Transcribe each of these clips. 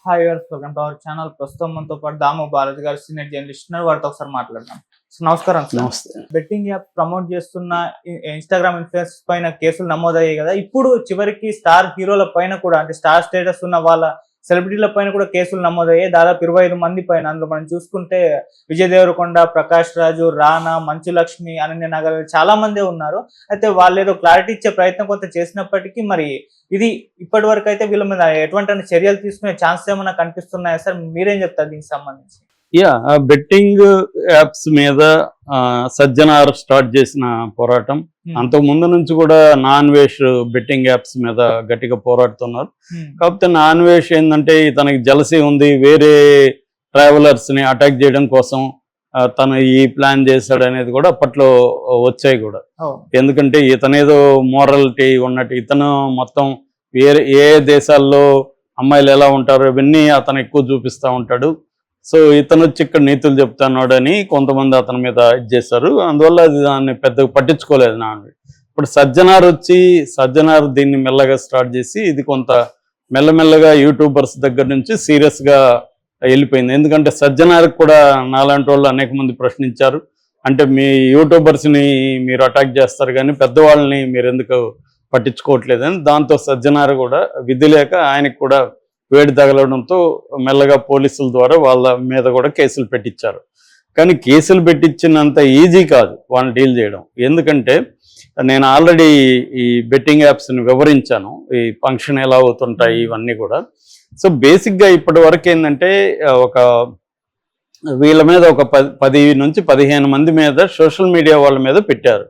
Hi గారు, welcome to our channel. ప్రస్తుతం మనతో పాటు దాము బాలాజీ గారు సీనియర్ జర్నలిస్ట్ ఉన్నారు. వారితో ఒకసారి మాట్లాడదాం. నమస్కారం సార్. నమస్తే. బెట్టింగ్ యాప్ ప్రమోట్ చేస్తున్న ఇన్స్టాగ్రామ్ ఇన్ఫ్లుయెన్స్ పైన కేసులు నమోదయ్యాయి కదా. ఇప్పుడు చివరికి స్టార్ హీరోల పైన కూడా, అంటే స్టార్ స్టేటస్ ఉన్న వాళ్ళ సెలబ్రిటీల పైన కూడా కేసులు నమోదయ్యాయి. దాదాపు 25 మంది పైన. అందులో మనం చూసుకుంటే విజయ్ దేవరకొండ, ప్రకాష్ రాజు, రానా, మంచు లక్ష్మి, అనన్య నాగర్ చాలా మందే ఉన్నారు. అయితే వాళ్ళు ఏదో క్లారిటీ ఇచ్చే ప్రయత్నం కొంత చేసినప్పటికీ మరి ఇది ఇప్పటి వరకు అయితే వీళ్ళ మీద ఎటువంటి చర్యలు తీసుకునే ఛాన్స్ ఏమైనా కనిపిస్తున్నాయా సార్? మీరేం చెప్తారు దీనికి సంబంధించి? బెట్టింగ్ యాప్స్ మీద సజ్జనార్ స్టార్ట్ చేసిన పోరాటం అంతకు ముందు నుంచి కూడా నాన్ వేష్ బెట్టింగ్ యాప్స్ మీద గట్టిగా పోరాడుతున్నారు. కాకపోతే నాన్ వేష్ ఏంటంటే తనకి జలసీ ఉంది, వేరే ట్రావెలర్స్ ని అటాక్ చేయడం కోసం తను ఈ ప్లాన్ చేశాడు అనేది కూడా అప్పట్లో వచ్చాయి కూడా. ఎందుకంటే ఇతనేదో మోరలిటీ ఉన్నట్టు ఇతను మొత్తం ఏ దేశాల్లో అమ్మాయిలు ఎలా ఉంటారో ఇవన్నీ అతను ఎక్కువ చూపిస్తూ ఉంటాడు. సో ఇతను వచ్చి ఇక్కడ నీతులు చెప్తున్నాడు అని కొంతమంది అతని మీద ఇది చేశారు. అందువల్ల అది దాన్ని పెద్దగా పట్టించుకోలేదు నాన్న. ఇప్పుడు సజ్జనార్ దీన్ని మెల్లగా స్టార్ట్ చేసి ఇది కొంత మెల్లమెల్లగా యూట్యూబర్స్ దగ్గర నుంచి సీరియస్గా వెళ్ళిపోయింది. ఎందుకంటే సజ్జనార్కి కూడా నాలాంటి వాళ్ళు అనేక మంది ప్రశ్నించారు. అంటే మీ యూట్యూబర్స్ని మీరు అటాక్ చేస్తారు కానీ పెద్దవాళ్ళని మీరు ఎందుకు పట్టించుకోవట్లేదని. దాంతో సజ్జనార్ కూడా విధి లేక ఆయనకు కూడా వేడి తగలడంతో మెల్లగా పోలీసుల ద్వారా వాళ్ళ మీద కూడా కేసులు పెట్టించారు. కానీ కేసులు పెట్టించినంత ఈజీ కాదు వాళ్ళని డీల్ చేయడం. ఎందుకంటే నేను ఆల్రెడీ ఈ బెట్టింగ్ యాప్స్ని వివరించాను, ఈ ఫంక్షన్ ఎలా అవుతుంటాయి ఇవన్నీ కూడా. సో బేసిక్గా ఇప్పటి వరకు ఏంటంటే వీళ్ళ మీద ఒక 10 నుంచి 15 మంది మీద సోషల్ మీడియా వాళ్ళ మీద పెట్టారు.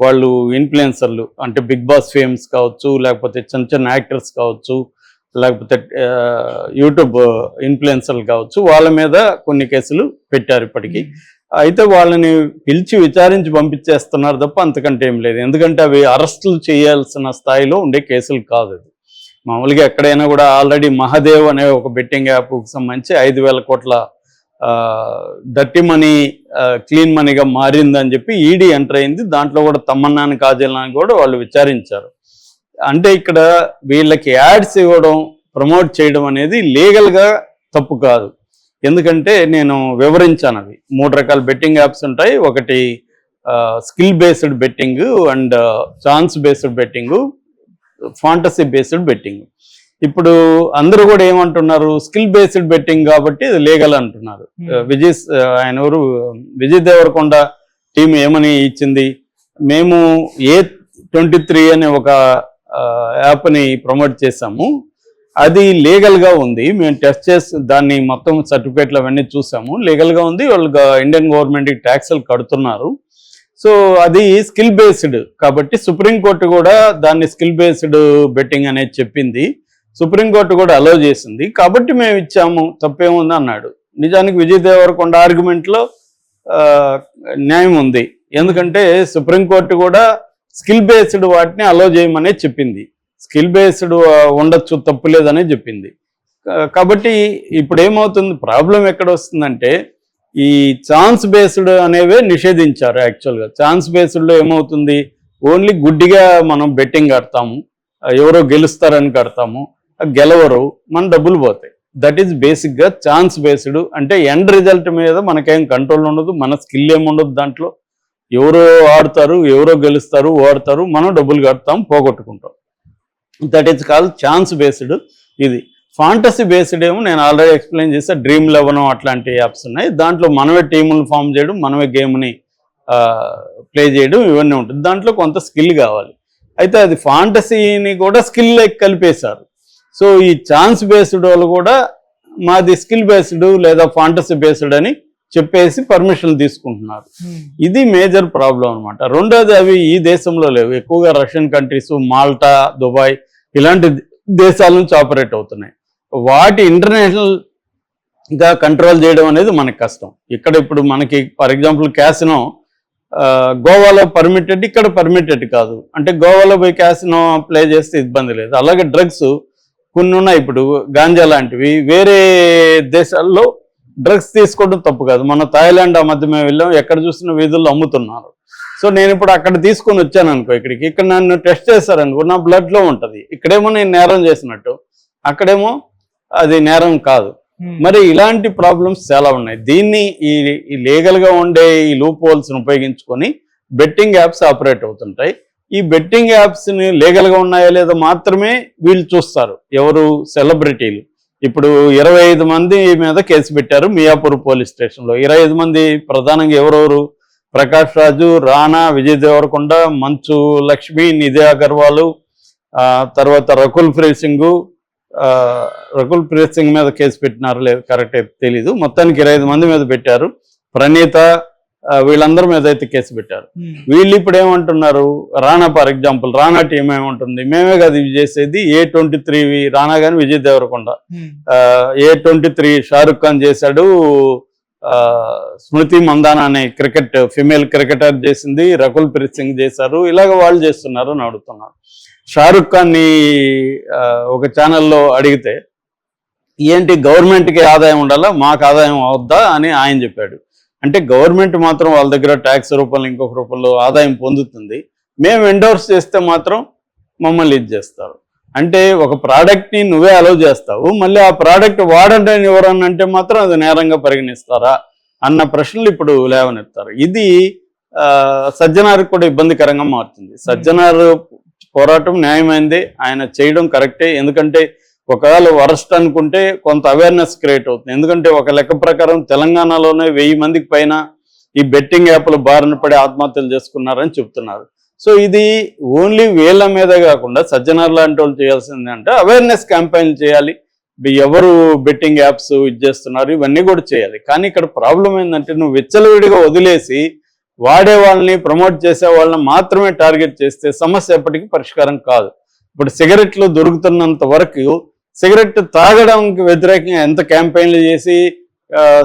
వాళ్ళు ఇన్ఫ్లుయెన్సర్లు, అంటే బిగ్ బాస్ ఫేమ్స్ కావచ్చు, లేకపోతే చిన్న చిన్న యాక్టర్స్ కావచ్చు, లేకపోతే యూట్యూబ్ ఇన్ఫ్లుయెన్సర్లు కావచ్చు, వాళ్ళ మీద కొన్ని కేసులు పెట్టారు ఇప్పటికీ. అయితే వాళ్ళని పిలిచి విచారించి పంపించేస్తున్నారు తప్ప అంతకంటే ఏం లేదు. ఎందుకంటే అవి అరెస్టులు చేయాల్సిన స్థాయిలో ఉండే కేసులు కాదు. అది మామూలుగా ఎక్కడైనా కూడా ఆల్రెడీ మహాదేవ్ అనే ఒక బెట్టింగ్ యాప్కి సంబంధించి 5,000 కోట్ల డర్టీ మనీ క్లీన్ మనీగా మారిందని చెప్పి ఈడీ ఎంటర్ అయింది. దాంట్లో కూడా తమ్మన్నాని కాజల్ని కూడా వాళ్ళు విచారించారు. అంటే ఇక్కడ వీళ్ళకి యాడ్స్ ఇవ్వడం, ప్రమోట్ చేయడం అనేది లీగల్గా తప్పు కాదు. ఎందుకంటే నేను వివరించాను, అవి 3 రకాల బెట్టింగ్ యాప్స్ ఉంటాయి. ఒకటి skill based betting and chance based betting, fantasy based betting. ఇప్పుడు అందరూ కూడా ఏమంటున్నారు, స్కిల్ బేస్డ్ బెట్టింగ్ కాబట్టి ఇది లీగల్ అంటున్నారు. విజయ్ దేవరకొండ టీం ఏమని ఇచ్చింది, మేము A23 అనే ఒక యాప్ని ప్రమోట్ చేసాము, అది లీగల్గా ఉంది, మేము టెస్ట్ చేసి దాన్ని మొత్తం సర్టిఫికేట్లు అవన్నీ చూసాము, లీగల్గా ఉంది, వాళ్ళు ఇండియన్ గవర్నమెంట్కి ట్యాక్స్లు కడుతున్నారు. సో అది స్కిల్ బేస్డ్ కాబట్టి సుప్రీంకోర్టు కూడా దాన్ని స్కిల్ బేస్డ్ బెట్టింగ్ అనేది చెప్పింది. సుప్రీంకోర్టు కూడా అలౌ చేసింది కాబట్టి మేము ఇచ్చాము, తప్పేముంది అన్నాడు. నిజానికి విజయ్ దేవరకొండ ఆర్గ్యుమెంట్లో న్యాయం ఉంది. ఎందుకంటే సుప్రీంకోర్టు కూడా స్కిల్ బేస్డ్ వాటిని అలౌ చేయమనే చెప్పింది. స్కిల్ బేస్డ్ ఉండొచ్చు, తప్పు లేదనే చెప్పింది. కాబట్టి ఇప్పుడు ఏమవుతుంది, ప్రాబ్లం ఎక్కడ వస్తుందంటే ఈ ఛాన్స్ బేస్డ్ అనేవే నిషేధించారు. యాక్చువల్గా ఛాన్స్ బేస్డ్లో ఏమవుతుంది, ఓన్లీ గుడ్డిగా మనం బెట్టింగ్ కడతాము, ఎవరో గెలుస్తారని కడతాము, గెలవరు, మన డబ్బులు పోతాయి. దట్ ఈజ్ బేసిక్గా ఛాన్స్ బేస్డ్. అంటే ఎండ్ రిజల్ట్ మీద మనకేం కంట్రోల్ ఉండదు, మన స్కిల్ ఏముండదు దాంట్లో. ఎవరో ఆడతారు, ఎవరో గెలుస్తారు, ఓడతారు, మనం డబ్బులు కడతాం, పోగొట్టుకుంటాం. That is called chance based. ఇది ఫాంటసీ బేస్డ్ ఏమో నేను ఆల్రెడీ ఎక్స్ప్లెయిన్ చేసా, Dream11 అట్లాంటి యాప్స్ ఉన్నాయి. దాంట్లో మనమే టీములు ఫామ్ చేయడం, మనమే గేమ్ని ప్లే చేయడం, ఇవన్నీ ఉంటుంది. దాంట్లో కొంత స్కిల్ కావాలి. అయితే అది ఫాంటసీని కూడా స్కిల్ కలిపేశారు. సో ఈ ఛాన్స్ బేస్డ్ వాళ్ళు కూడా మాది స్కిల్ బేస్డ్ లేదా ఫాంటసీ బేస్డ్ అని చెప్పేసి పర్మిషన్లు తీసుకుంటున్నారు. ఇది మేజర్ ప్రాబ్లం అనమాట. రెండోది, అవి ఈ దేశంలో లేవు, ఎక్కువగా రష్యన్ కంట్రీస్, మాల్టా, దుబాయ్ ఇలాంటి దేశాల నుంచి ఆపరేట్ అవుతున్నాయి. వాటి ఇంటర్నేషనల్గా కంట్రోల్ చేయడం అనేది మనకి కష్టం. ఇక్కడ ఇప్పుడు మనకి ఫర్ ఎగ్జాంపుల్ క్యాసినో గోవాలో పర్మిటెడ్, ఇక్కడ పర్మిటెడ్ కాదు. అంటే గోవాలో పోయి క్యాసినో ప్లే చేస్తే ఇబ్బంది లేదు. అలాగే డ్రగ్స్ కొన్ని ఉన్నాయి. ఇప్పుడు గాంజా లాంటివి వేరే దేశాల్లో డ్రగ్స్ తీసుకోవడం తప్పు కాదు. మన థాయిలాండ్ ఆ మధ్య మేము వెళ్ళాం, ఎక్కడ చూసిన వీధుల్లో అమ్ముతున్నారు. సో నేను ఇప్పుడు అక్కడ తీసుకొని వచ్చాను అనుకో, ఇక్కడ నన్ను టెస్ట్ చేశారనుకో, నా బ్లడ్లో ఉంటుంది. ఇక్కడేమో నేను నేరం చేసినట్టు, అక్కడేమో అది నేరం కాదు. మరి ఇలాంటి ప్రాబ్లమ్స్ చాలా ఉన్నాయి. దీన్ని ఈ లీగల్ గా ఉండే ఈ లూప్ హోల్స్ ఉపయోగించుకొని బెట్టింగ్ యాప్స్ ఆపరేట్ అవుతుంటాయి. ఈ బెట్టింగ్ యాప్స్ ని లీగల్ గా ఉన్నాయా లేదా మాత్రమే వీళ్ళు చూస్తారు. ఎవరు? సెలబ్రిటీలు. ఇప్పుడు 25 మంది మీద కేసు పెట్టారు మియాపూర్ పోలీస్ స్టేషన్లో. 25 మంది ప్రధానంగా ఎవరెవరు? ప్రకాష్ రాజు, రాణా, విజయ్ దేవరకొండ, మంచు లక్ష్మి, నిధి అగర్వాల్, తర్వాత రకుల్ ప్రీత్ సింగ్ మీద కేసు పెట్టినారు లేదు కరెక్ట్ తెలీదు. మొత్తానికి 25 మంది మీద పెట్టారు. ప్రణీత, వీళ్ళందరి మీద అయితే కేసు పెట్టారు. వీళ్ళు ఇప్పుడు ఏమంటున్నారు? Rana for example, Rana team ఏమంటుంది? మేమే కదా ఇవి చేసేది, A23 రాణా గాని విజయ్ దేవరకొండ, A23 షారుఖ్ ఖాన్ చేశాడు, స్మృతి మందానా అనే ఫిమేల్ క్రికెటర్ చేసింది, రకుల్ ప్రీత్ సింగ్ చేశారు, ఇలాగ వాళ్ళు చేస్తున్నారు అని అడుగుతున్నారు. షారుఖ్ ఖాన్ని ఒక ఛానల్లో అడిగితే ఏంటి గవర్నమెంట్కి ఆదాయం ఉండాలా, మాకు ఆదాయం అవుద్దా అని ఆయన చెప్పాడు. అంటే గవర్నమెంట్ మాత్రం వాళ్ళ దగ్గర ట్యాక్స్ రూపంలో ఇంకొక రూపంలో ఆదాయం పొందుతుంది, మేము ఎండోర్స్ చేస్తే మాత్రం మమ్మల్ని ఇది చేస్తారు. అంటే ఒక ప్రోడక్ట్ని నువ్వే అలౌ చేస్తావు, మళ్ళీ ఆ ప్రోడక్ట్ వాడండి ఎవరన్నా అంటే మాత్రం అది నేరంగా పరిగణిస్తారా అన్న ప్రశ్నలు ఇప్పుడు లేవనెత్తారు. ఇది సజ్జనార్కి కూడా ఇబ్బందికరంగా మారుతుంది. సజ్జనార్ పోరాటం న్యాయమైంది, ఆయన చేయడం కరెక్టే. ఎందుకంటే ఒకవేళ వరస్ట్ అనుకుంటే కొంత అవేర్నెస్ క్రియేట్ అవుతుంది. ఎందుకంటే ఒక లెక్క ప్రకారం తెలంగాణలోనే 1000 మందికి పైన ఈ బెట్టింగ్ యాప్లు బారిన పడి ఆత్మహత్యలు చేసుకున్నారని చెప్తున్నారు. సో ఇది ఓన్లీ వీళ్ళ మీదే కాకుండా సజ్జనార్ లాంటి వాళ్ళు చేయాల్సింది అంటే అవేర్నెస్ క్యాంపెయిన్ చేయాలి. ఎవరు బెట్టింగ్ యాప్స్ ఇది చేస్తున్నారు ఇవన్నీ కూడా చేయాలి. కానీ ఇక్కడ ప్రాబ్లం ఏంటంటే నువ్వు విచ్చలవిడిగా వదిలేసి వాడే వాళ్ళని ప్రమోట్ చేసే వాళ్ళని మాత్రమే టార్గెట్ చేస్తే సమస్య ఎప్పటికీ పరిష్కారం కాదు. ఇప్పుడు సిగరెట్లు దొరుకుతున్నంత వరకు సిగరెట్ తాగడానికి వ్యతిరేకంగా ఎంత క్యాంపెయిన్లు చేసి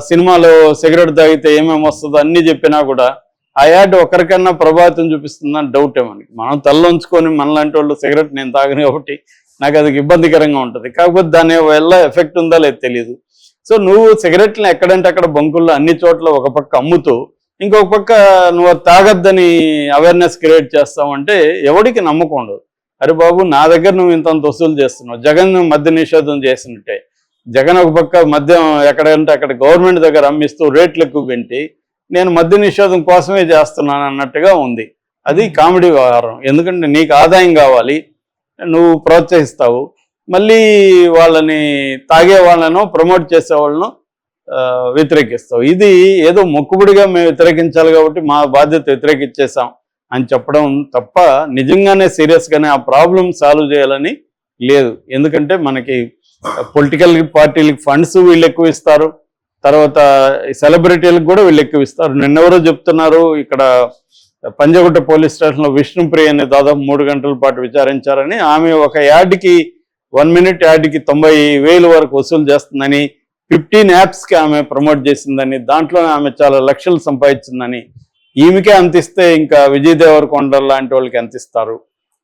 సినిమాలో సిగరెట్ తాగితే ఏమేమి వస్తుందో అన్నీ చెప్పినా కూడా ఆ యాడ్ ఒకరికన్నా ప్రభావితం చూపిస్తుందని డౌటే మనకి. మనం తల్లంచుకొని మనలాంటి వాళ్ళు సిగరెట్ నేను తాగను కాబట్టి నాకు అది ఇబ్బందికరంగా ఉంటుంది. కాకపోతే దాని వల్ల ఎఫెక్ట్ ఉందా లేదు తెలియదు. సో నువ్వు సిగరెట్లను ఎక్కడంటే అక్కడ బంకుల్లో అన్ని చోట్ల ఒక పక్క అమ్ముతూ ఇంకొక పక్క నువ్వు తాగద్దని అవేర్నెస్ క్రియేట్ చేస్తావంటే ఎవడికి నమ్మకం ఉండదు. అరే బాబు నా దగ్గర నువ్వు ఇంత వసూలు చేస్తున్నావు. జగన్ మద్య నిషేధం చేసినట్టే జగన్ ఒక పక్క మద్యం ఎక్కడంటే అక్కడ గవర్నమెంట్ దగ్గర అమ్మిస్తూ రేట్లు ఎక్కువ పెంచి నేను మద్య నిషేధం కోసమే చేస్తున్నాను అన్నట్టుగా ఉంది. అది కామెడీ వ్యవహారం. ఎందుకంటే నీకు ఆదాయం కావాలి, నువ్వు ప్రోత్సహిస్తావు, మళ్ళీ వాళ్ళని తాగే వాళ్ళను ప్రమోట్ చేసే వాళ్ళను వ్యతిరేకిస్తావు. ఇది ఏదో మొక్కుబడిగా మేము వ్యతిరేకించాలి కాబట్టి మా బాధ్యత వ్యతిరేకించేసాం అని చెప్పడం తప్ప నిజంగానే సీరియస్గానే ఆ ప్రాబ్లం సాల్వ్ చేయాలని లేదు. ఎందుకంటే మనకి పొలిటికల్ పార్టీలకు ఫండ్స్ వీళ్ళు ఎక్కువ ఇస్తారు, తర్వాత సెలబ్రిటీలకు కూడా వీళ్ళు ఎక్కువ ఇస్తారు. నిన్నెవరో చెప్తున్నారు ఇక్కడ పంజగుట్ట పోలీస్ స్టేషన్లో విష్ణుప్రియ అని దాదాపు 3 గంటల పాటు విచారించారని. ఆమె ఒక యాడ్కి 1 మినిట్ యాడ్కి 90,000 వరకు వసూలు చేస్తుందని, 15 యాప్స్కి ఆమె ప్రమోట్ చేసిందని, దాంట్లో ఆమె చాలా లక్షలు సంపాదించిందని, ఈమెకే అంతిస్తే ఇంకా విజయ్ దేవరకొండ లాంటి వాళ్ళకి అంతిస్తారు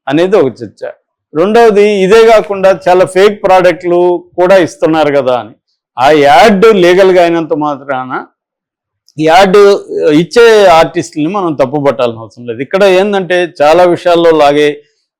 అనేది ఒక చర్చ. రెండవది ఇదే కాకుండా చాలా ఫేక్ ప్రోడక్ట్లు కూడా ఇస్తున్నారు కదా అని. ఆ యాడ్ లీగల్గా అయినంత మాత్రాన యాడ్ ఇచ్చే ఆర్టిస్టులని మనం తప్పు పట్టాల్సిన అవసరం లేదు. ఇక్కడ ఏంటంటే చాలా విషయాల్లో లాగే